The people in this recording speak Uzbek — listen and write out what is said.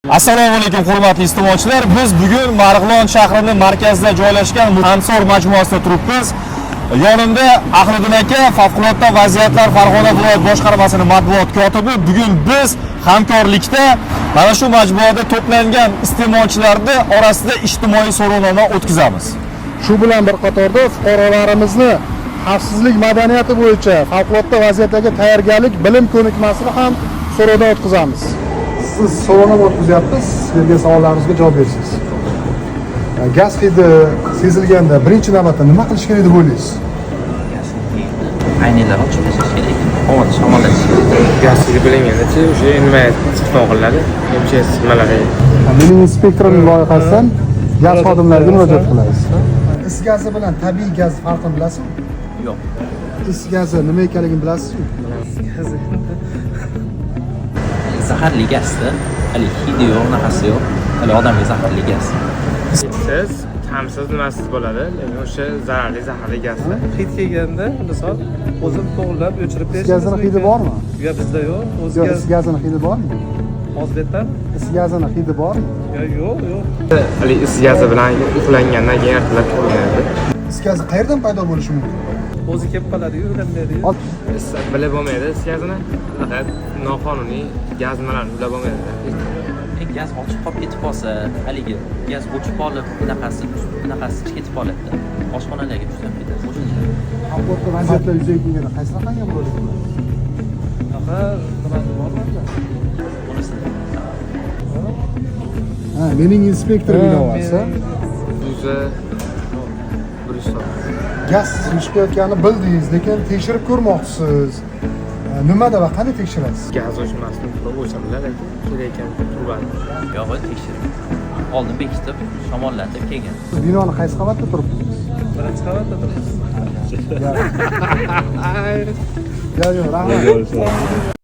Assalomu alaykum hurmatli iste'molchilar. Biz bugun Marg'ilon shahrining markazida joylashgan Ansor majmuasida turibmiz. Yonimda Ahliddin aka, favqulodda vaziyatlar Farg'ona viloyat boshqarmasining matbuot kotibi. Bugun biz hamkorlikda mana shu majmuada to'plangan iste'molchilarning orasida ijtimoiy so'rovnoma o'tkazamiz. Shu bilan bir qatorda fuqarolarimizni xavfsizlik madaniyati bo'yicha favqulodda vaziyatlarga tayyorgarlik bilim ko'nikmasini ham so'rovdan o'tkazamiz. Siz so'rovnoma o'tkazyapsiz, bergan savollarimizga javob berasiz. Gaz hidi sezilganda birinchi navbatda nima qilish kerak deb o'ylaysiz? Aynalar ochib tashlash kerak. Havo shamollatish kerak. Gaz hidi bilinganda-chi, o'sha nima chiqib qiladi? MCS nimalari? Mening inspektorimning loyihasidan gaz xodimlariga murojaat qilamiz. Is gazi bilan tabiiy gaz farqini bilasizmi? Yo'q. Is gazi nima ekanligini bilasizmi? Zaharli gazda, hali hidi yo'q, nafasi yo'q. Hali odamga zaharli gaz. Siz tamsiz nimasiz bo'ladi, lekin o'sha zaharli gazda. Hid kelganda misol o'zim to'g'rilab o'chirib Is berishim gazini hidi bormi? Yo'q, bizda yo'q. O'z Yo'q, gaz is gazini hidi bormi? hozirdan Is gazini hidi bormi? yo'q. Hali is gazi bilan uxlangandan keyin ertalab tug'iladi. Is gazi qayerdan paydo bo'lishi mumkin? o'zi kelib qoladi-yu, ulanmaydi-yu. Bilib bo'lmaydi is gazini. Faqat noqonuniy gaz nimalarni bilib bo'lmaydi. Gaz ochib qolib ketib qolsa, haligi gaz o'chib qolib, bunaqasi ketib qoladi. Oshxonalarga tushib ketadi. O'shancha. Favqulodda vaziyatlar yuzaga kelganda qaysi raqamga murojaat qilasiz? Nimasi bormi? Bunisini Mening inspektor ilovasi O'zi gaz chiqayotganini bildingiz, lekin tekshirib ko'rmoqchisiz. Nimada va qanday tekshirasiz? gaz o'chmasini turib o'chirdilar, lekin kerak ekan turbani. yo'q, tekshirib. Oldin bekitib, shamollatib kelgan. Siz binoni qaysi qavatda turibsiz? Birinchi qavatda turibmiz. Yo'q, rahmat.